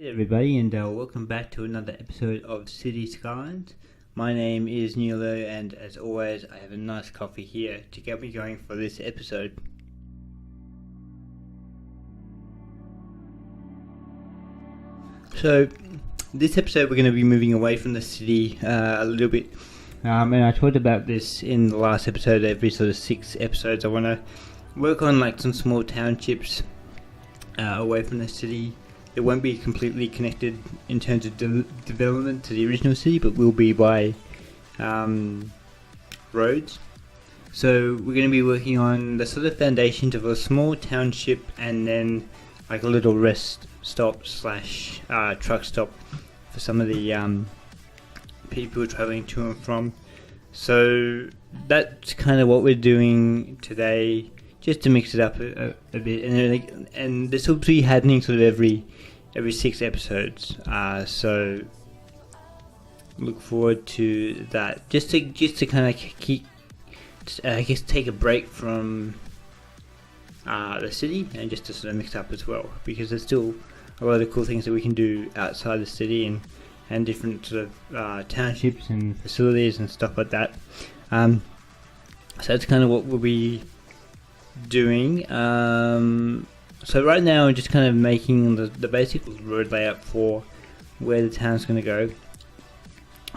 Hey everybody, and welcome back to another episode of City Skylines. My name is Nilo, and as always, I have a nice coffee here to get me going for this episode. So, this episode we're going to be moving away from the city a little bit. And I talked about this in the last episode. Every sort of 6 episodes, I want to work on like some small townships away from the city. It won't be completely connected in terms of development to the original city, but will be by roads. So we're going to be working on the sort of foundations of a small township, and then like a little rest stop slash truck stop for some of the people traveling to and from. So that's kind of what we're doing today, just to mix it up a bit, and this will be happening sort of every 6 episodes. So look forward to that. Just to kind of keep, I guess, take a break from the city, and just to sort of mix up as well, because there's still a lot of cool things that we can do outside the city, and different sort of townships and facilities and stuff like that. So that's kind of what we'll be doing. So right now I'm just kind of making the basic road layout for where the town's going to go.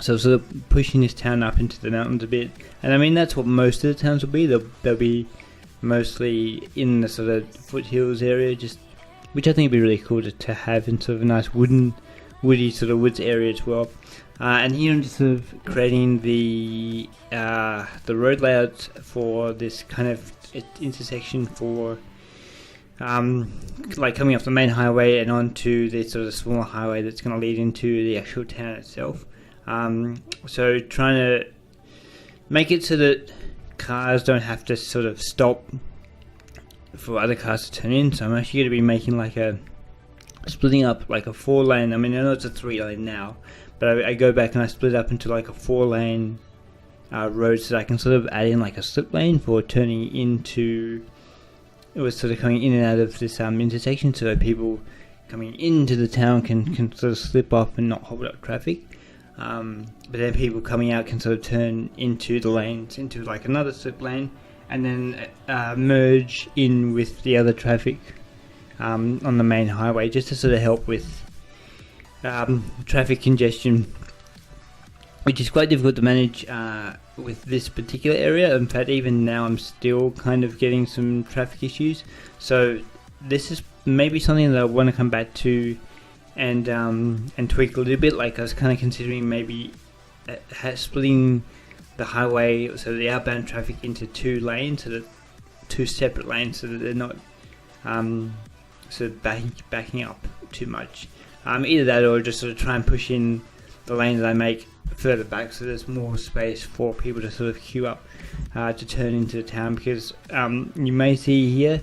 So sort of pushing this town up into the mountains a bit, and I mean that's what most of the towns will be. They'll be mostly in the sort of foothills area, just which I think would be really cool to have in sort of a nice woody sort of woods area as well. And here I'm just sort of creating the road layout for this kind of intersection for like coming off the main highway and onto this sort of smaller highway that's going to lead into the actual town itself. So trying to make it so that cars don't have to sort of stop for other cars to turn in. So I'm actually going to be making like splitting up like a 4-lane. I mean, I know it's a 3-lane now, but I go back and I split up into like a 4-lane road, so that I can sort of add in like a slip lane for turning into. It was sort of coming in and out of this intersection, so that people coming into the town can sort of slip off and not hold up traffic. But then people coming out can sort of turn into the lanes, into like another slip lane, and then merge in with the other traffic on the main highway, just to sort of help with traffic congestion, which is quite difficult to manage with this particular area. In fact, even now I'm still kind of getting some traffic issues. So this is maybe something that I want to come back to and tweak a little bit. Like I was kind of considering maybe splitting the highway, so the outbound traffic, into 2 lanes, so that 2 separate lanes, so that they're not sort of backing up too much. Either that, or just sort of try and push in the lanes that I make further back, so there's more space for people to sort of queue up to turn into the town. Because you may see here,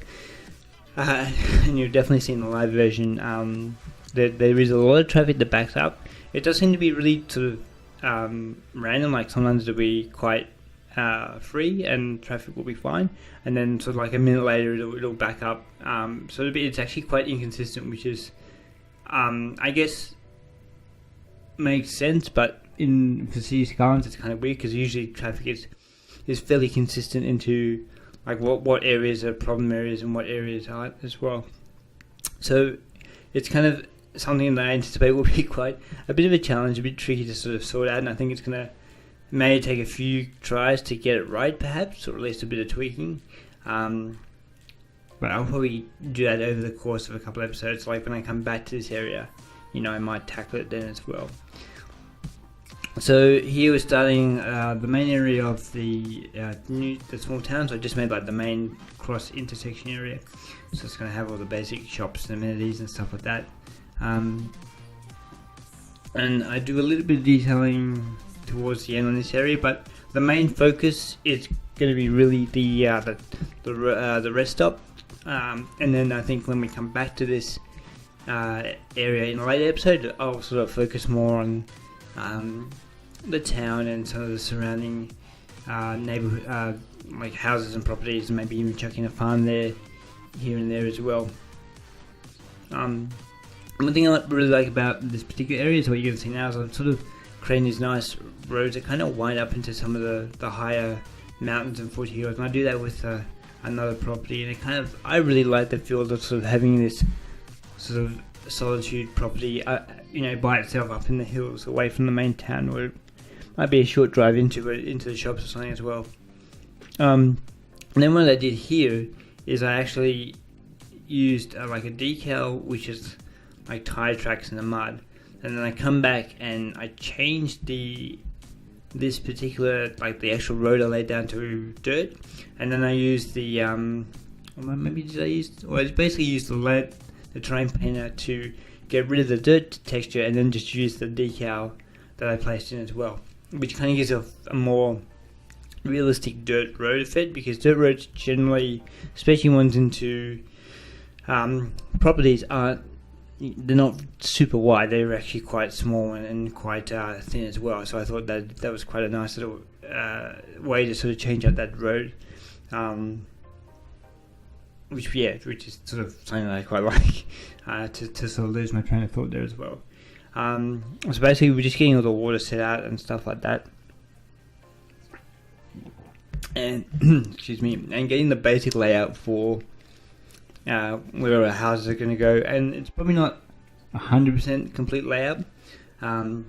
and you've definitely seen the live version, there is a lot of traffic that backs up. It does seem to be really sort of random, like sometimes it'll be quite free and traffic will be fine, and then sort of like a minute later it'll back up. So it's actually quite inconsistent, which is I guess makes sense, but for City Skylines it's kind of weird, because usually traffic is fairly consistent into like what areas are problem areas and what areas aren't as well. So it's kind of something that I anticipate will be quite a bit of a challenge, a bit tricky to sort of sort out, and I think it's going to may take a few tries to get it right, perhaps, or at least a bit of tweaking. But I'll probably do that over the course of a couple of episodes. Like when I come back to this area, I might tackle it then as well. So here we're starting the main area of the small town. So I just made like the main cross intersection area. So it's going to have all the basic shops and amenities and stuff like that. And I do a little bit of detailing towards the end on this area, but the main focus is going to be really the rest stop. And then I think when we come back to this area in a later episode, I'll sort of focus more on the town and some of the surrounding neighborhood, like houses and properties, and maybe even chucking a farm there, here and there as well. One thing I really like about this particular area is what you're going to see now is I'm sort of creating these nice roads that kind of wind up into some of the higher mountains and foothills, and I do that with another property, and I really like the feel of sort of having this sort of solitude property, by itself up in the hills, away from the main town, where it might be a short drive into the shops or something as well. And then what I did here is I actually used like a decal, which is like tire tracks in the mud, and then I come back and I changed this particular, like the actual road I laid down to dirt, and then I used the I basically used the terrain painter to get rid of the dirt texture, and then just use the decal that I placed in as well, which kind of gives a more realistic dirt road effect, because dirt roads generally, especially ones into properties, they're not super wide. They're actually quite small and quite thin as well. So I thought that was quite a nice little way to sort of change up that road, which is sort of something that I quite like, to sort of lose my train of thought there as well. So basically we're just getting all the water set out and stuff like that, and excuse me, and getting the basic layout for where our houses are going to go. And it's probably not 100% complete layout. I'll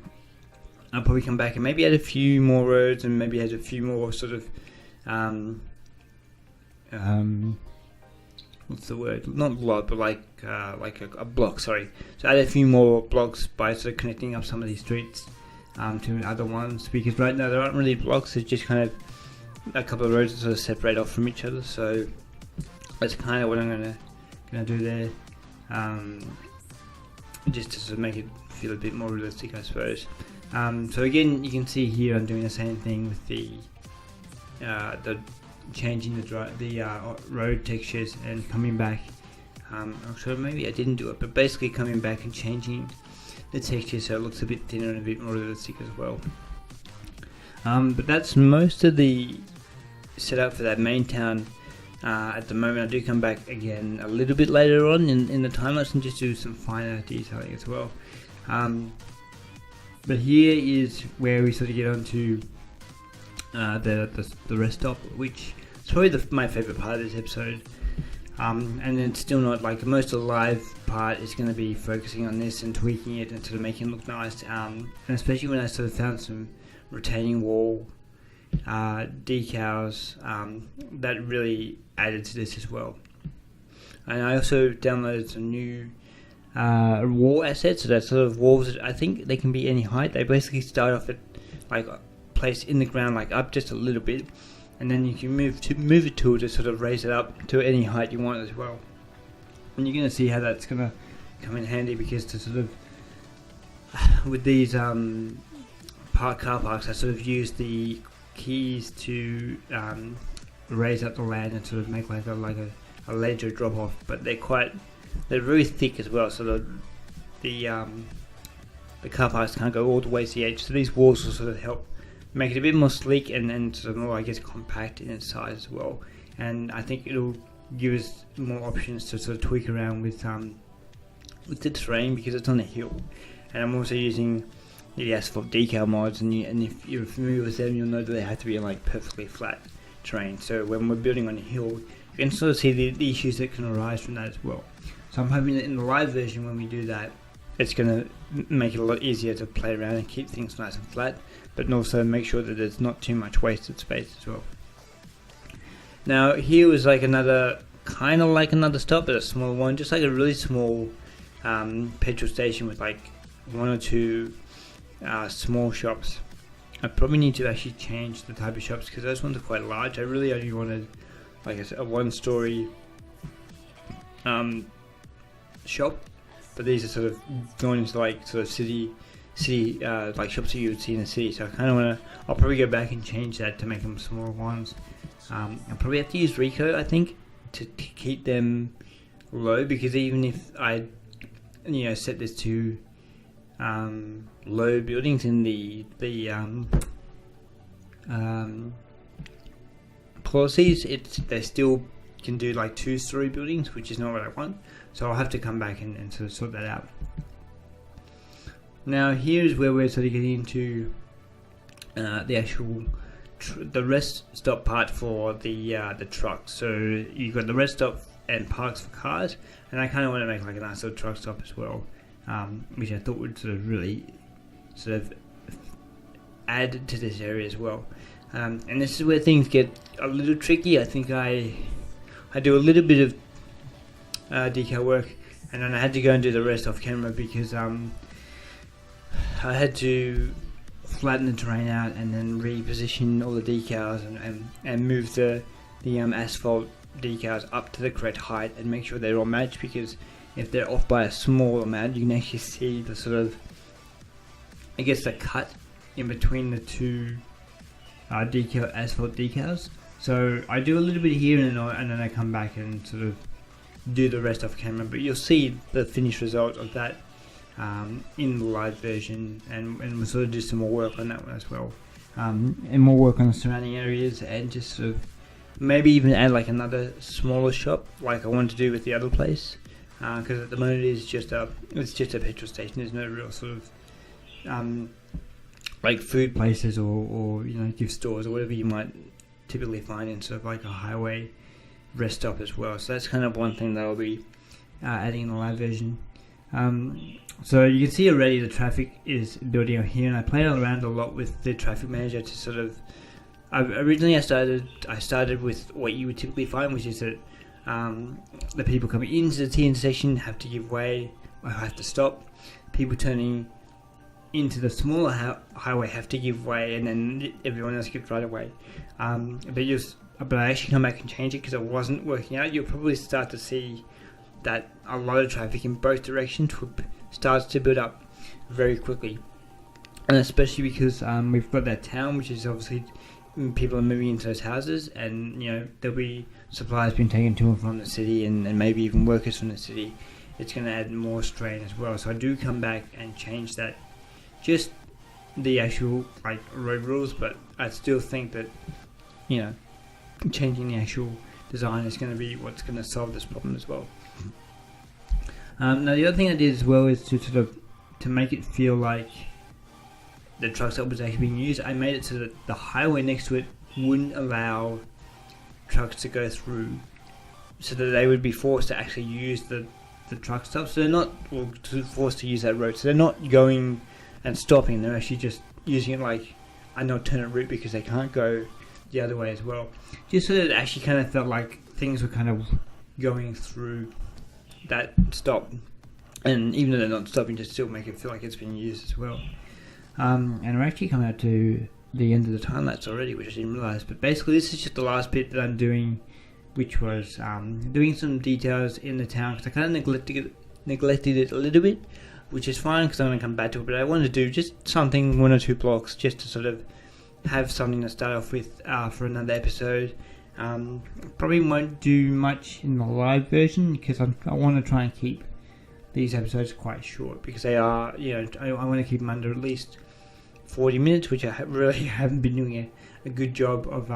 probably come back and maybe add a few more roads, and maybe add a few more sort of what's the word? Not block, but like a block. Sorry. So add a few more blocks by sort of connecting up some of these streets to other ones, because right now there aren't really blocks. It's just kind of a couple of roads that sort of separate off from each other. So that's kind of what I'm gonna do there, just to sort of make it feel a bit more realistic, I suppose. So again, you can see here I'm doing the same thing with the changing the road textures and coming back. So maybe I didn't do it, but basically coming back and changing the texture so it looks a bit thinner and a bit more realistic as well. But that's most of the setup for that main town. At the moment, I do come back again a little bit later on in the time-lapse and just do some finer detailing as well. But here is where we sort of get onto the rest stop, which is probably my favourite part of this episode. And it's still not like most of the live part is going to be focusing on this and tweaking it and sort of making it look nice. And especially when I sort of found some retaining wall decals that really added to this as well. And I also downloaded some new wall assets, so that sort of walls that I think they can be any height. They basically start off at like placed in the ground, like up just a little bit, and then you can move a tool to sort of raise it up to any height you want as well. And you're going to see how that's going to come in handy, because to sort of with these car parks, I sort of use the keys to raise up the land and sort of make like a ledger drop off, but they're very thick as well, so the car parks can't go all the way to the edge. So these walls will sort of help make it a bit more sleek and sort of more, I guess, compact in its size as well. And I think it'll give us more options to sort of tweak around with the terrain, because it's on a hill. And I'm also using the asphalt decal mods, and if you're familiar with them, you'll know that they have to be on like perfectly flat terrain. So when we're building on a hill, you can sort of see the issues that can arise from that as well. So I'm hoping that in the live version, when we do that, it's going to make it a lot easier to play around and keep things nice and flat, but also make sure that there's not too much wasted space as well. Now here was like another stop, but a small one, just like a really small petrol station with like one or two small shops. I probably need to actually change the type of shops, because those ones are quite large. I really only wanted like a one-story shop, but these are sort of going into like sort of city like shops that you would see in the city. So I kind of I'll probably go back and change that to make them smaller ones. I'll probably have to use Rico, I think, to keep them low, because even if I set this to low buildings in the policies, they're still can do like 2-story buildings, which is not what I want. So I'll have to come back and sort of sort that out. Now here's where we're sort of getting into the actual the rest stop part for the trucks. So you've got the rest stop and parks for cars, and I kind of want to make like a nice little truck stop as well, which I thought would sort of really sort of add to this area as well. And this is where things get a little tricky. I think I do a little bit of decal work, and then I had to go and do the rest off camera because I had to flatten the terrain out and then reposition all the decals and move the asphalt decals up to the correct height and make sure they're all matched, because if they're off by a small amount you can actually see the sort of, I guess, the cut in between the two asphalt decals. So I do a little bit here and then I come back and sort of do the rest off camera, but you'll see the finished result of that in the live version, and we'll sort of do some more work on that one as well, and more work on the surrounding areas, and just sort of maybe even add like another smaller shop like I wanted to do with the other place, because at the moment it's just a petrol station. There's no real sort of like food places or gift stores or whatever you might typically find in sort of like a highway rest stop as well. So that's kind of one thing that I'll be adding in the live version. So you can see already the traffic is building up here, and I played around a lot with the traffic manager to sort of. Originally I started with what you would typically find, which is that the people coming into the T intersection have to give way or have to stop. People turning into the smaller highway have to give way, and then everyone else gives right away. But I actually come back and change it because it wasn't working out. You'll probably start to see that a lot of traffic in both directions starts to build up very quickly, and especially because we've got that town, which is obviously people are moving into those houses, and there'll be supplies being taken to and from the city, and maybe even workers from the city. It's going to add more strain as well. So I do come back and change that, just the actual like road rules, but I still think that changing the actual design is going to be what's going to solve this problem as well. Now the other thing I did as well is to make it feel like the truck stop was actually being used. I made it so that the highway next to it wouldn't allow trucks to go through, so that they would be forced to actually use the truck stop. So they're not forced to use that road. So they're not going and stopping. They're actually just using it like an alternate route because they can't go the other way as well. Just so that it actually kind of felt like things were kind of going through that stop, and even though they're not stopping, to still make it feel like it's being used as well. And we're actually coming out to the end of the time-lapse already, which I didn't realise. But basically this is just the last bit that I'm doing, which was doing some details in the town, because I kind of neglected it a little bit, which is fine because I'm going to come back to it. But I wanted to do just something, 1 or 2 blocks, just to sort of have something to start off with for another episode. Probably won't do much in the live version because I want to try and keep these episodes quite short, because they are, I want to keep them under at least 40 minutes, which I really haven't been doing a good job of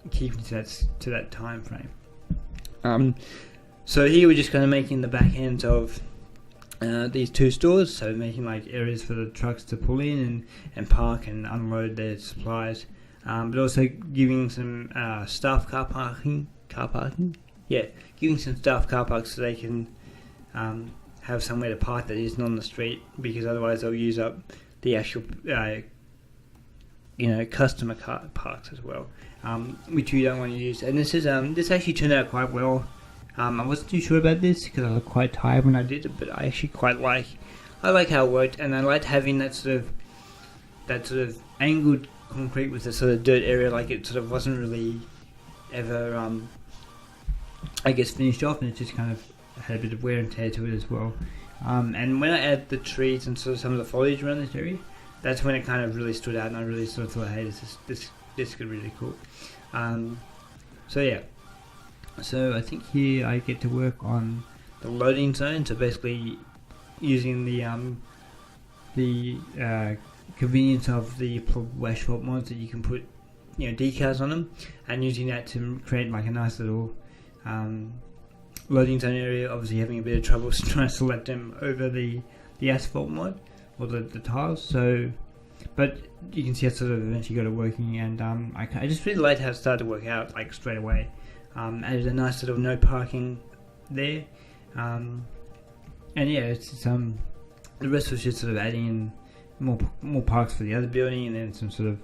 keeping to that time frame. So here we're just kind of making the back ends of these 2 stores, so making like areas for the trucks to pull in and park and unload their supplies, but also giving some staff car parking, giving some staff car parks so they can have somewhere to park that isn't on the street, because otherwise they'll use up the actual customer car parks as well, which we don't want to use. And this actually turned out quite well. I wasn't too sure about this because I was quite tired when I did it, but I actually quite like how it worked, and I liked having that sort of angled concrete with the sort of dirt area. Like, it sort of wasn't really ever finished off, and it just kind of had a bit of wear and tear to it as well. And when I add the trees and sort of some of the foliage around this area, that's when it kind of really stood out, and I really sort of thought, hey, this could be really cool. So yeah. So I think here I get to work on the loading zone. So basically using the convenience of the asphalt mods that you can put decals on them, and using that to create like a nice little loading zone area, obviously having a bit of trouble trying to select them over the asphalt mod or the tiles. So, but you can see I sort of eventually got it working, and I just really liked how it started to work out like straight away. Added a nice sort of no parking there, and yeah, it's the rest was just sort of adding in more parks for the other building, and then some sort of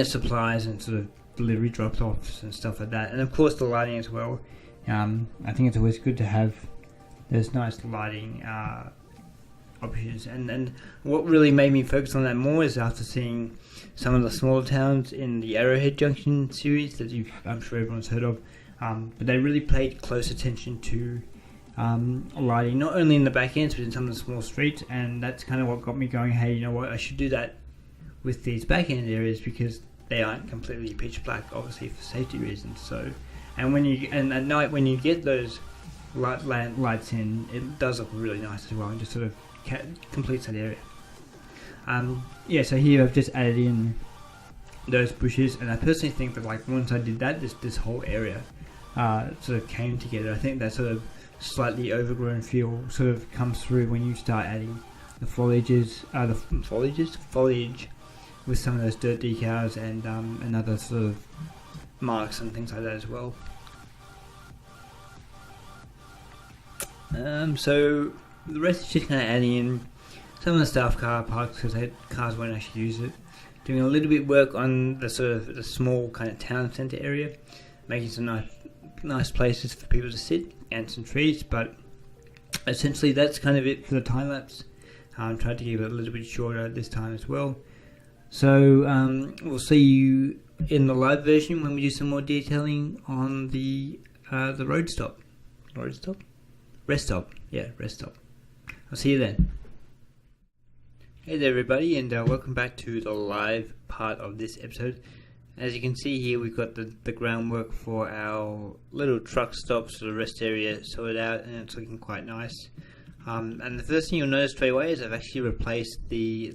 supplies and sort of delivery drop-offs and stuff like that, and of course the lighting as well. I think it's always good to have those nice lighting options, and what really made me focus on that more is after seeing some of the smaller towns in the Arrowhead Junction series that I'm sure everyone's heard of, but they really paid close attention to lighting, not only in the back ends but in some of the small streets, and that's kind of what got me going, hey, you know what, I should do that with these back end areas, because they aren't completely pitch black, obviously for safety reasons. So, and at night when you get those lights in, it does look really nice as well, and just sort of completes that area. So here I've just added in those bushes, and I personally think that like once I did that, this whole area sort of came together. I think that sort of slightly overgrown feel sort of comes through when you start adding the foliage with some of those dirt decals and other sort of marks and things like that as well. So the rest is just kind of adding in some of the staff car parks, because cars won't actually use it. Doing a little bit of work on the sort of the small kind of town centre area, making some nice places for people to sit and some trees. But essentially that's kind of it for the time lapse. Tried to keep it a little bit shorter this time as well. So we'll see you in the live version when we do some more detailing on the rest stop. I'll see you then. Hey there everybody, and welcome back to the live part of this episode. As you can see here, we've got the groundwork for our little truck stop sort of rest area sorted out, and it's looking quite nice. And the first thing you'll notice straight away is I've actually replaced the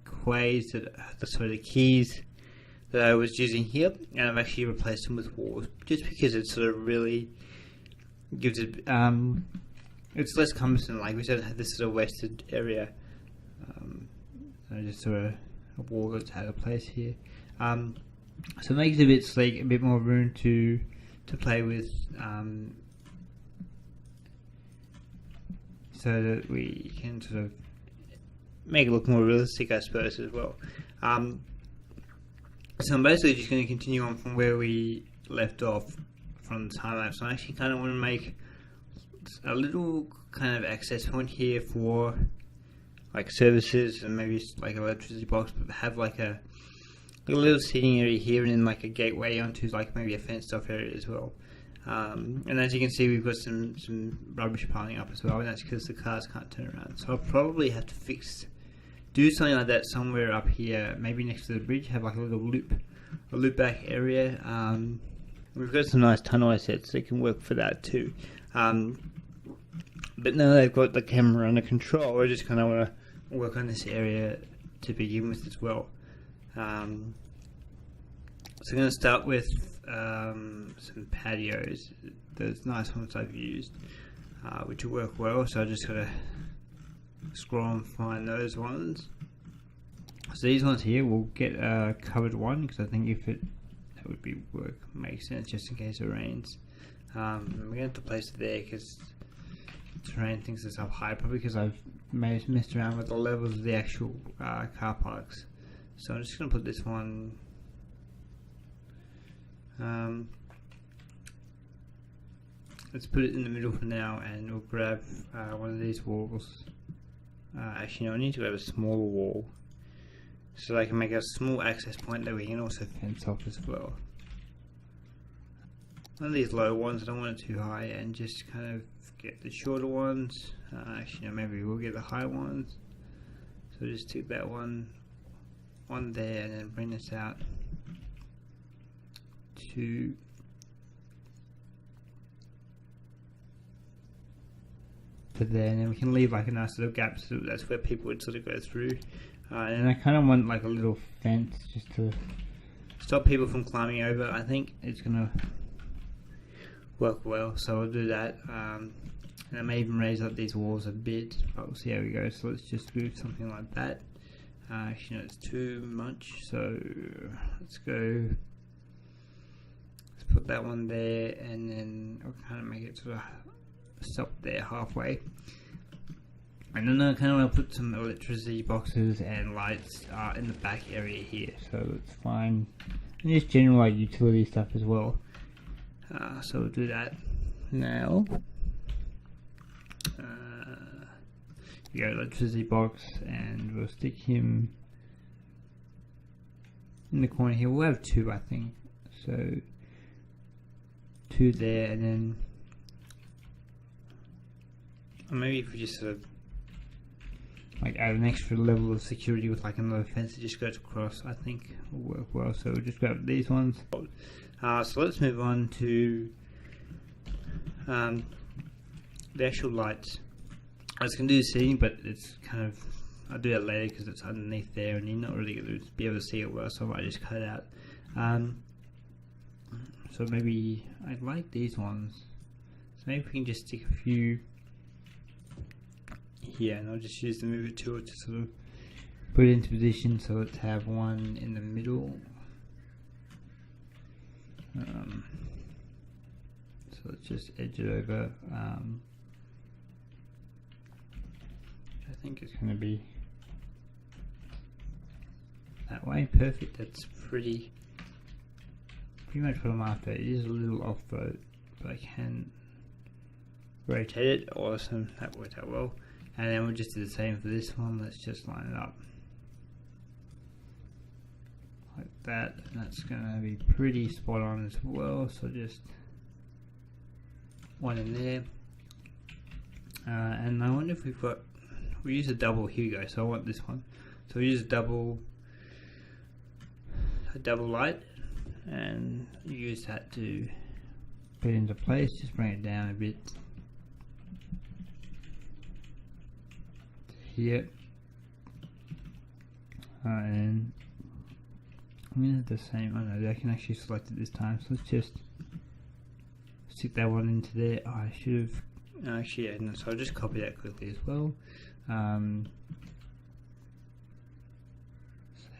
quays, the keys that I was using here, and I've actually replaced them with walls, just because it sort of really gives it it's less cumbersome. Like, we don't have this sort of wasted area, just sort of a wall that's out of place here, so it makes it a bit sleek, a bit more room to play with, so that we can sort of make it look more realistic, I suppose, as well. So I'm basically just going to continue on from where we left off from the time lapse. I actually kind of want to make a little kind of access point here for like services and maybe like an electricity box, but have like a little seating area here, and then like a gateway onto like maybe a fenced off area as well. And as you can see, we've got some rubbish piling up as well, and that's because the cars can't turn around. So I'll probably have to do something like that somewhere up here, maybe next to the bridge, have like a little loop back area. We've got some nice tunnel assets that can work for that too. But now they've got the camera under control, I just kind of want to work on this area to begin with as well. So I'm going to start with some patios. Those nice ones I've used, which will work well, so I just got to scroll and find those ones. So these ones here will get a covered one, because I think that would be makes sense, just in case it rains. We're going to have to place it there because the terrain thinks it's up high, probably because I've messed around with the levels of the actual car parks. So I'm just going to put this one. Let's put it in the middle for now, and we'll grab one of these walls. Actually, no, I need to grab a smaller wall, so I can make a small access point that we can also fence off as well. One of these low ones, I don't want it too high, and just kind of get the shorter ones. Actually, no, maybe we'll get the high ones. So just take that one there, and then bring this out to there, and then we can leave like a nice little gap, so that's where people would sort of go through. And I kind of want like a little fence just to stop people from climbing over. I think it's gonna work well, so I'll do that. And I may even raise up these walls a bit, but we'll see how we go. So let's just move something like that. Actually, no, it's too much, so let's go. Let's put that one there, and then I'll kind of make it sort of stop there halfway. And then I kind of want to put some electricity boxes and lights in the back area here, so that's fine. And just general like utility stuff as well. So we'll do that now. We got electricity box, and we'll stick him in the corner here. We'll have 2, I think. So 2 there, and then or maybe if we just sort of like add an extra level of security with like another fence that just goes across, I think will work well. So we'll just grab these ones. So let's move on to the actual lights. I was going to do seating, but it's kind of, I'll do that later because it's underneath there and you're not really going to be able to see it well, so I might just cut it out. So maybe I like these ones, so maybe we can just stick a few here, and I'll just use the mover tool to sort of put it into position. So let's have one in the middle. So let's just edge it over. I think it's going to be that way. Perfect. That's pretty much what I'm after. It is a little off though, but I can rotate it. Awesome. That worked out well. And then we'll just do the same for this one. Let's just line it up like that, and that's going to be pretty spot on as well. So just one in there. And I wonder if we use a double. Here we go. So I want this one. So we use a double light, and use that to put it into place. Just bring it down a bit here, and I'm gonna have the same. I know I can actually select it this time. So let's just stick that one into there. Oh, I should have. Actually, yeah, no, so I'll just copy that quickly as well. So I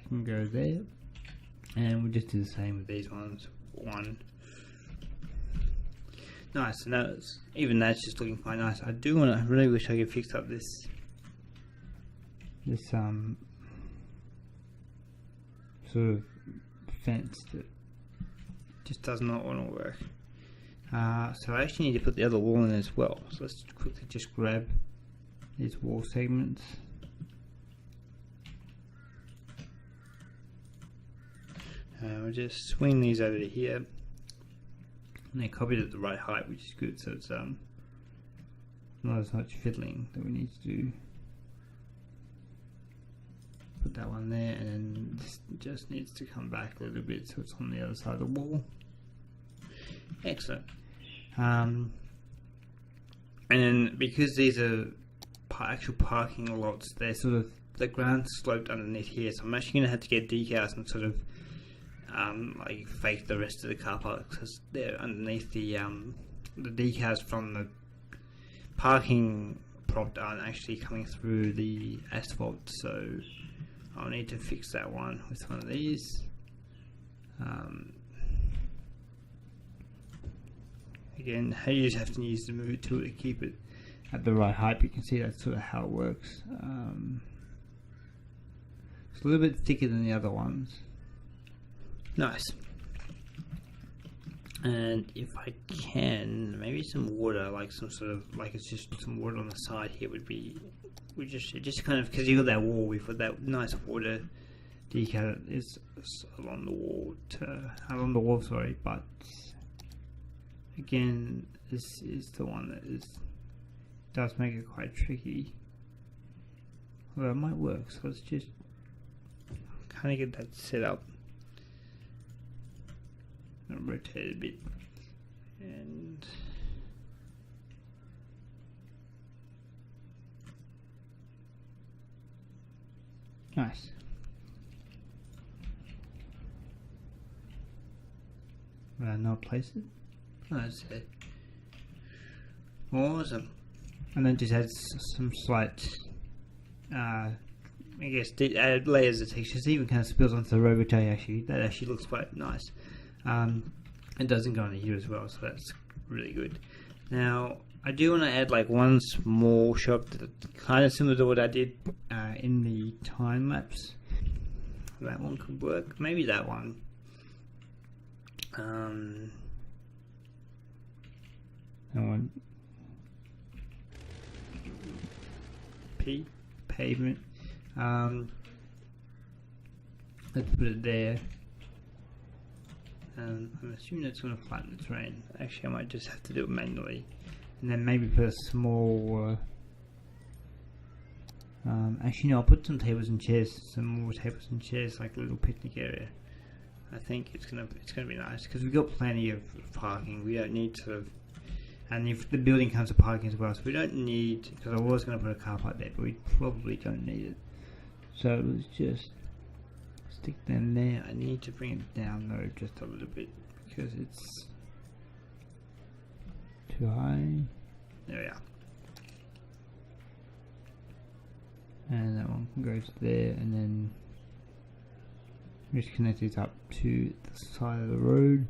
can go there, and we'll just do the same with these ones. One. Nice, and even that's just looking quite nice. I really wish I could fix up this sort of fence that just does not want to work. So I actually need to put the other wall in as well. So let's quickly just grab these wall segments. We'll just swing these over to here. And they copied it at the right height, which is good. So it's not as much fiddling that we need to do. Put that one there, and then this just needs to come back a little bit so it's on the other side of the wall. Excellent. And then because these are actual parking lots, they're sort of the ground sloped underneath here, so I'm actually going to have to get decals and sort of like fake the rest of the car park because they're underneath the decals from the parking prop aren't actually coming through the asphalt, so I'll need to fix that one with one of these. Again, you just have to use the move tool to keep it at the right height. You can see that's sort of how it works. It's a little bit thicker than the other ones. Nice. And if I can, maybe some water, like some sort of, like it's just some water on the side here would be, just kind of, because you got that wall, we've got that nice water decal is along the wall, sorry, but again, this is the one that does make it quite tricky. Well, it might work, so let's just kind of get that set up. I'll rotate it a bit, and nice. not place it. Oh, that's it. Awesome. And then just add some slight, I guess, add layers of textures. It even kind of spills onto the road, which that actually looks quite nice. It doesn't go on here as well, so that's really good. Now, I do want to add like one small shop that's kind of similar to what I did in the time-lapse. That one could work. Maybe that one. That one. Pavement. Let's put it there. I'm assuming that's going to flatten the terrain. Actually, I might just have to do it manually. And then maybe put a small... actually, no, I'll put some tables and chairs, some more tables and chairs, like a little picnic area. I think it's gonna be nice because we've got plenty of parking. We don't need to, and if the building comes to parking as well, so we don't need. Because I was gonna put a car park there, but we probably don't need it. So let's just stick them there. I need to bring it down though, just a little bit because it's too high. There we are. And that one goes there, and then just connect it up to the side of the road.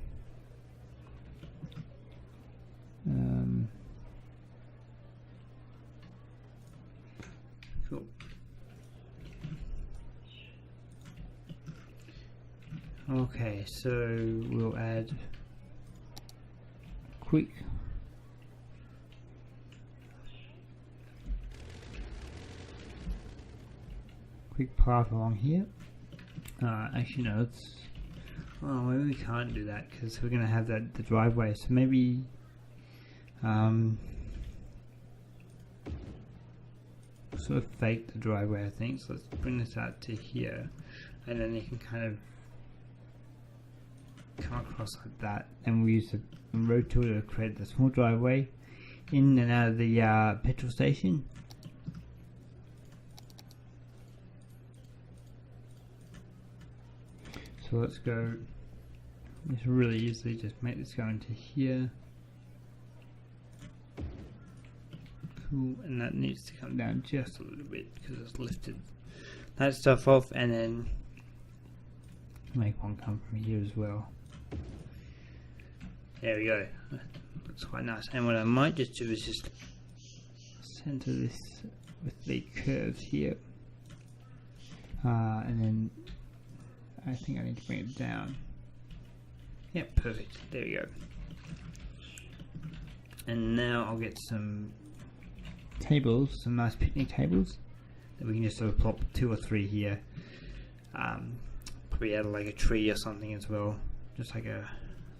Cool. Okay, so we'll add quick path along here. Actually no, it's maybe we can't do that because we're gonna have the driveway, so maybe sort of fake the driveway, I think. So let's bring this out to here, and then you can kind of come across like that, and we use the road tool to create the small driveway in and out of the petrol station. So let's go, just really easily just make this go into here. Cool, and that needs to come down just a little bit because it's lifted that stuff off, and then make one come from here as well. There we go, looks quite nice. And what I might just do is just center this with the curves here, and then I think I need to bring it down. Yep, perfect. There we go. And now I'll get some tables, some nice picnic tables that we can just sort of plop 2 or 3 here. Probably add like a tree or something as well. Just like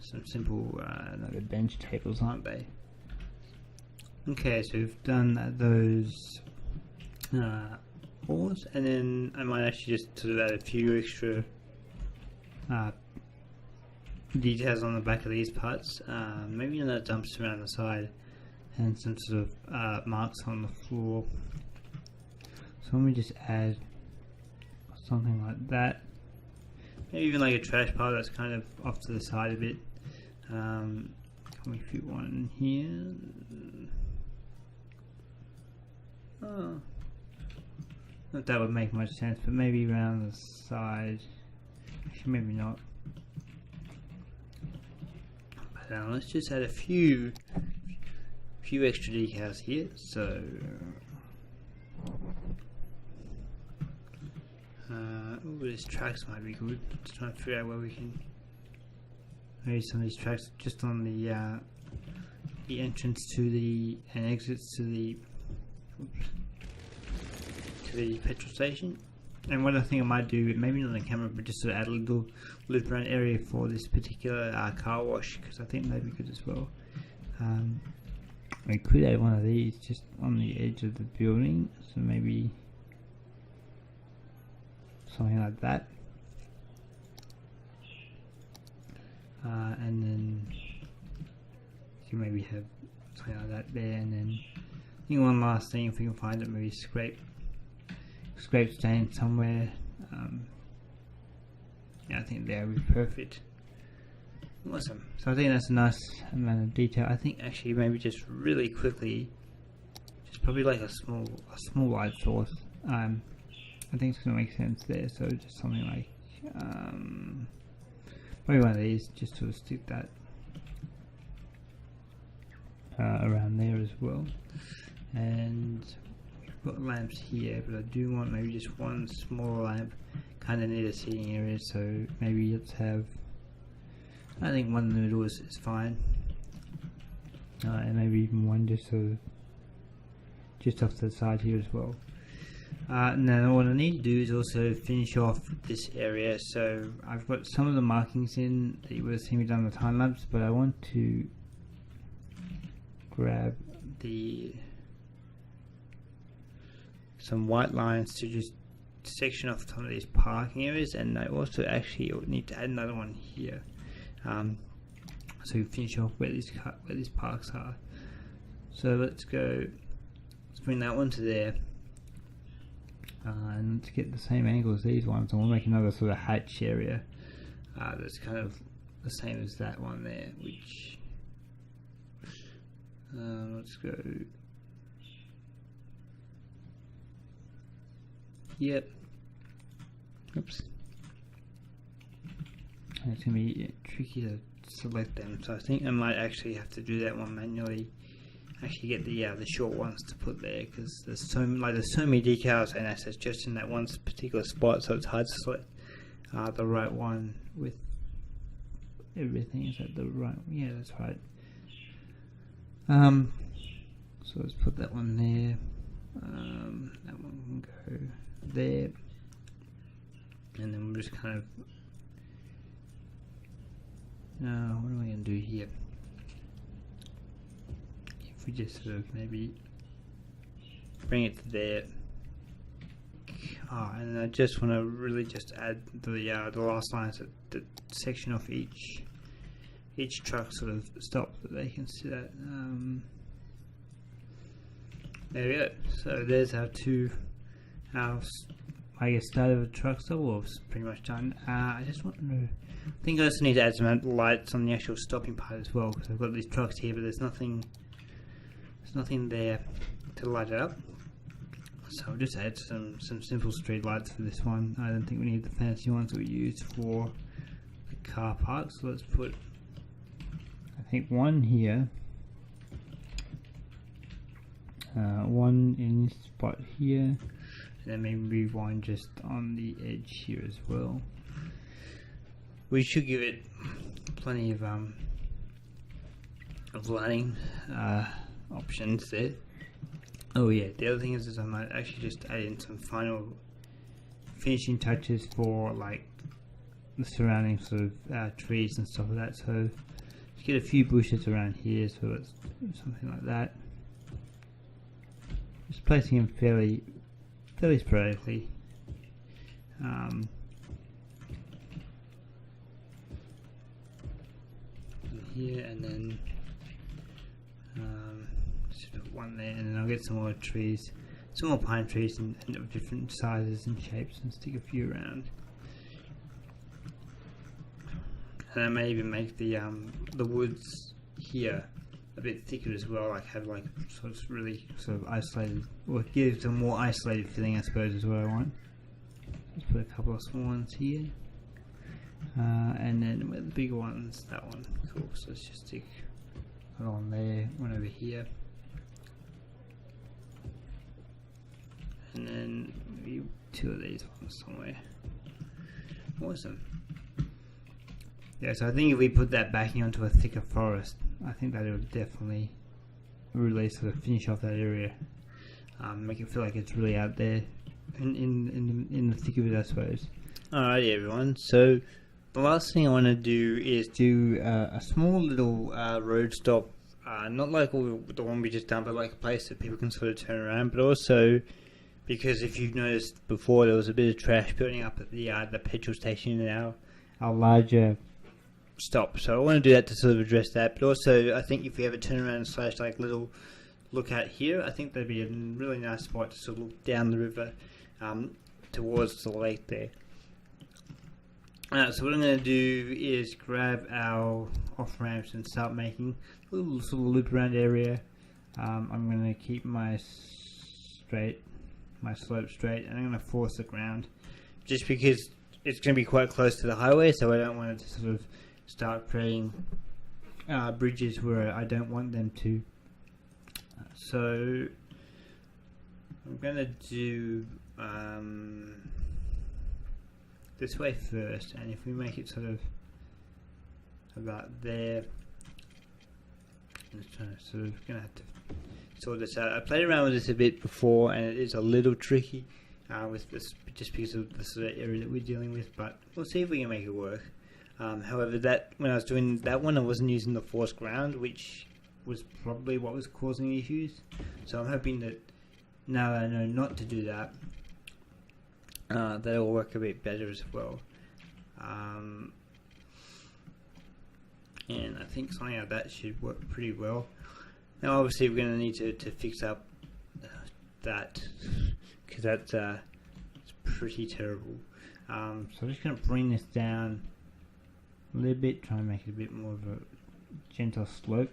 some simple like bench tables, aren't they? Okay, so we've done those walls, and then I might actually just sort of add a few extra details on the back of these parts, maybe another dumpster around the side, and some sort of marks on the floor. So let me just add something like that, maybe even like a trash pile that's kind of off to the side a bit. Can we fit one in here? Oh, not that would make much sense, but maybe around the side. Actually, maybe not. But let's just add a few extra decals here. So, these tracks might be good. Just trying to figure out where we can. Maybe some of these tracks just on the entrance to the and exits to the petrol station. And what I think I might do, maybe not on the camera, but just sort of add a little loop around area for this particular car wash, because I think that'd be good as well. We could add one of these just on the edge of the building, so maybe something like that. And then you can maybe have something like that there, and then I think one last thing, if we can find it, maybe scrape stain somewhere. Yeah, I think that would be perfect. Awesome. So I think that's a nice amount of detail. I think actually maybe just really quickly, just probably like a small light source. I think it's gonna make sense there. So just something like probably one of these, just sort of stick that around there as well. And we've got lamps here, but I do want maybe just one small lamp kind of near the seating area. So maybe let's have, I think one in the middle is fine, and maybe even one just sort of just off to the side here as well. Now what I need to do is also finish off this area. So I've got some of the markings in that you would have seen me done the time lapse, but I want to grab some white lines to just section off some of these parking areas, and I also actually need to add another one here. So we finish off where these parks are. So let's bring that one to there, and let's get the same angle as these ones, and we'll make another sort of hatch area that's kind of the same as that one there, which let's go, yep, oops. And it's going to be tricky to select them, so I think I might actually have to do that one manually. Actually get the short ones to put there, because there's so many decals and assets just in that one particular spot, so it's hard to select the right one with everything. Is that the right? Yeah, that's right. So let's put that one there. That one can go there, and then we'll just kind of. What am I going to do here? If we just sort of maybe bring it to there. And I just want to really just add the last lines that section off each truck sort of stop that they can see that. There we go. So there's our I guess start of a truck stop. Well, it's pretty much done. I just want to. I think I also need to add some lights on the actual stopping part as well, because I've got these trucks here, but there's nothing there to light it up. So I'll just add some simple street lights for this one. I don't think we need the fancy ones that we use for the car park. So let's put, I think, one here, one in this spot here, and then maybe one just on the edge here as well. We should give it plenty of lighting options there. Oh yeah, the other thing is I might actually just add in some final finishing touches for like the surrounding sort of trees and stuff like that. So let's get a few bushes around here, so let's do something like that. Just placing them fairly sporadically. Here, and then just put one there, and then I'll get some more trees, some more pine trees and of different sizes and shapes, and stick a few around. And I may even make the woods here a bit thicker as well, like have like sort of really sort of isolated, or give a more isolated feeling, I suppose, is what I want. Just put a couple of small ones here. And then with the bigger ones, that one, cool. So let's just stick one on there, one over here, and then maybe two of these ones somewhere. Awesome. Yeah, so I think if we put that backing onto a thicker forest, I think that it would definitely really sort of finish off that area, make it feel like it's really out there in the thick of it, I suppose. Alrighty, everyone. So the last thing I want to do is do a small little road stop, not like the one we just done, but like a place that people can sort of turn around, but also because if you've noticed before, there was a bit of trash building up at the petrol station in our larger stop. So I want to do that to sort of address that, but also I think if we have a turnaround / like little lookout here, I think that'd be a really nice spot to sort of look down the river towards the lake there. So what I'm going to do is grab our off ramps and start making a little sort of loop around area. I'm going to keep my slope straight, and I'm going to force the ground just because it's going to be quite close to the highway, so I don't want it to sort of start creating bridges where I don't want them to. So I'm going to do this way first, and if we make it sort of about there, I'm just trying to sort of going to have to sort this out. I played around with this a bit before, and it is a little tricky with this, just because of the sort of area that we're dealing with, but we'll see if we can make it work. However, that when I was doing that one, I wasn't using the forced ground, which was probably what was causing issues. So I'm hoping that now that I know not to do that, that'll work a bit better as well. And I think something like that should work pretty well. Now obviously we're going to need to fix up that, because that's it's pretty terrible. So I'm just going to bring this down a little bit, try and make it a bit more of a gentle slope.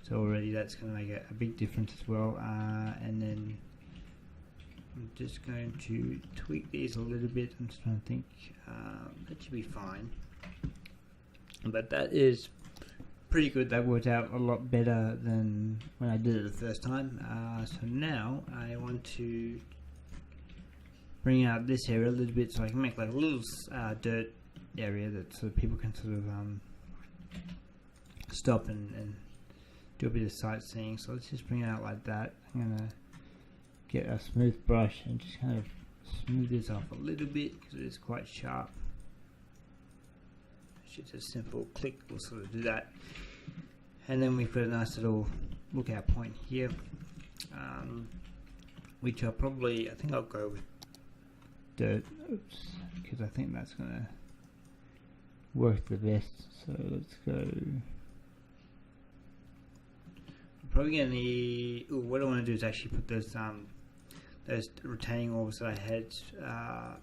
So already that's going to make a big difference as well. And then I'm just going to tweak these a little bit. I'm just trying to think, that should be fine. But that is pretty good. That worked out a lot better than when I did it the first time. So now I want to bring out this area a little bit so I can make like a little dirt area that so people can sort of stop and do a bit of sightseeing. So let's just bring it out like that. I'm going to get a smooth brush and just kind of smooth this off a little bit because it is quite sharp. Just a simple click will sort of do that, and then we've got a nice little lookout point here, which I think I'll go with dirt, because I think that's going to work the best. So let's go. I'm probably going to need. What I want to do is actually put those retaining walls that I had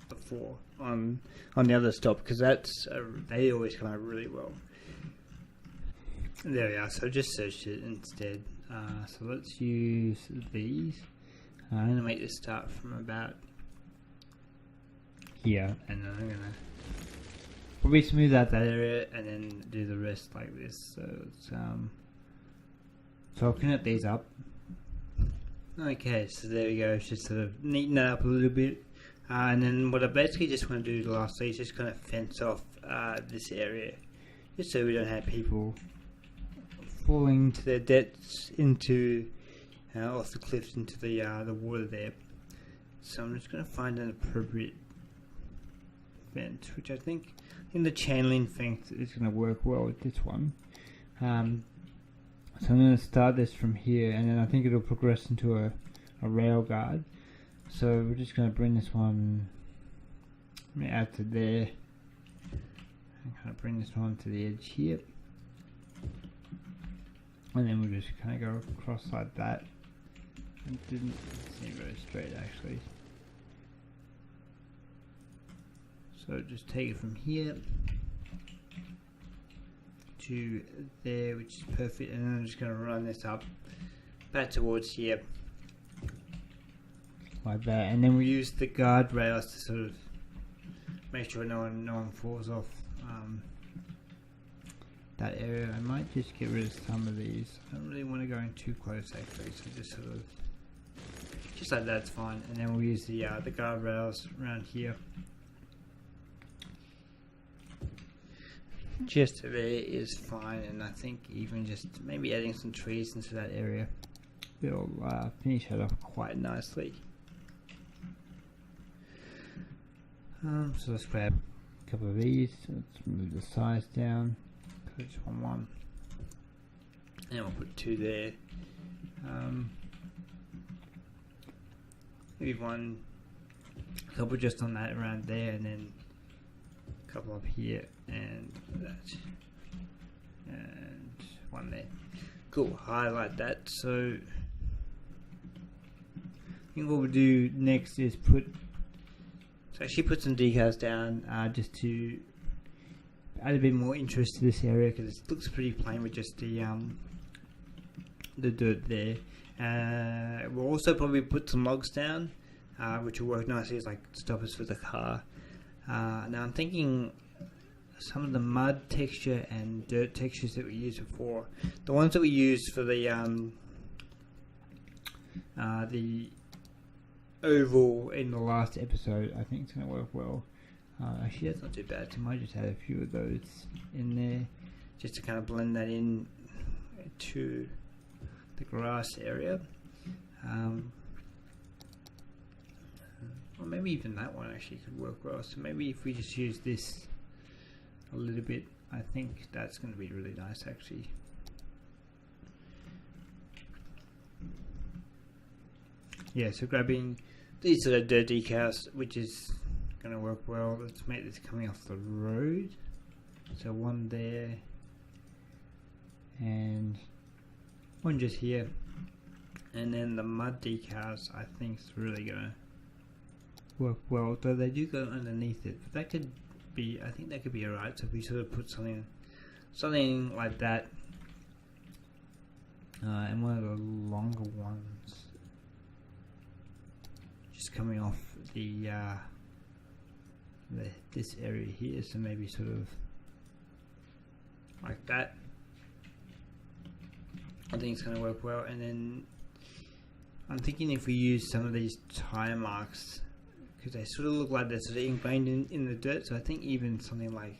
before on the other stop, because that's they always come out really well. There we are. So I just searched it instead. So let's use these. I'm going to make this start from about here, and then I'm going to probably smooth out that area and then do the rest like this. So it's so I'll connect these up. Okay, so there we go. It's just sort of neaten that up a little bit, and then what I basically just want to do lastly is just kind of fence off this area, just so we don't have people falling to their deaths into off the cliffs into the water there. So I'm just going to find an appropriate fence, which I think in the chain link fence is going to work well with this one. So I'm going to start this from here, and then I think it'll progress into a rail guard. So we're just going to bring this one out to there, and kind of bring this one to the edge here, and then we'll just kind of go across like that. It didn't seem very straight actually. So just take it from here to there, which is perfect, and then I'm just going to run this up back towards here like that, and then we use the guardrails to sort of make sure no one falls off that area. I might just get rid of some of these. I don't really want to go in too close actually, so just sort of just like that's fine, and then we'll use the guardrails around here. Just there is fine, and I think even just maybe adding some trees into that area will finish it off quite nicely. So let's grab a couple of these. Let's move the size down. Put it on one, and we'll put two there. Maybe one, a couple just on that around there, and then a couple up here and that, and one there. Cool, highlight that. So I think what we'll do next is put So I actually put some decals down just to add a bit more interest to this area, because it looks pretty plain with just the dirt there. We'll also probably put some logs down, which will work nicely as like stoppers for the car. Now I'm thinking some of the mud texture and dirt textures that we used before, the ones that we used for the oval in the last episode, I think it's going to work well. Actually, that's not too bad, so I might just add a few of those in there just to kind of blend that in to the grass area. Or maybe even that one actually could work well. So maybe if we just use this a little bit, I think that's going to be really nice actually. Yeah, so grabbing these sort of dirt decals, which is going to work well. Let's make this coming off the road. So one there and one just here. And then the mud decals I think is really going to work well, though they do go underneath it, but that could be, I think that could be alright. So if we sort of put something like that, and one of the longer ones just coming off this area here, so maybe sort of like that, I think it's going to work well. And then I'm thinking if we use some of these tire marks, because they sort of look like they're sort of ingrained in the dirt, so I think even something like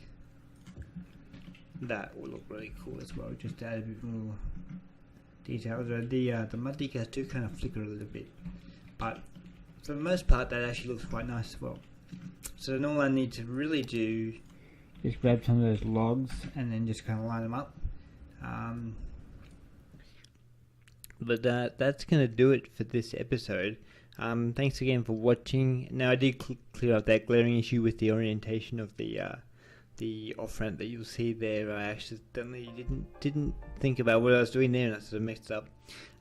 that will look really cool as well, just to add a bit more detail. The mud decals do kind of flicker a little bit, but for the most part that actually looks quite nice as well. So then all I need to really do is grab some of those logs and then just kind of line them up. But that's going to do it for this episode. Thanks again for watching. Now I did clear up that glaring issue with the orientation of the off-ramp that you'll see there. I accidentally didn't think about what I was doing there, and I sort of mixed up.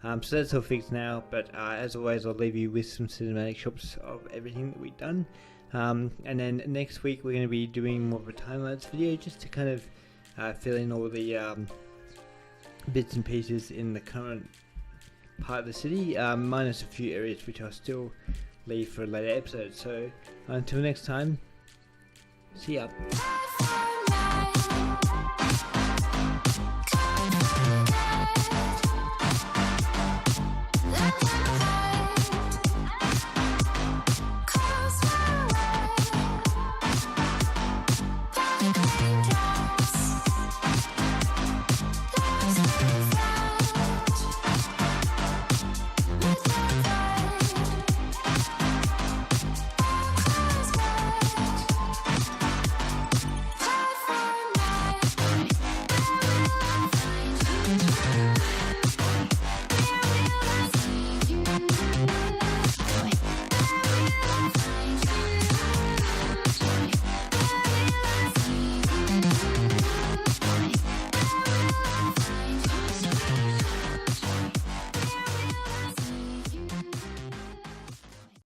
So that's all fixed now, but as always I'll leave you with some cinematic shots of everything that we've done. And then next week we're going to be doing more of a time-lapse video, just to kind of fill in all the bits and pieces in the current part of the city, minus a few areas which I'll still leave for a later episode. So until next time, see ya.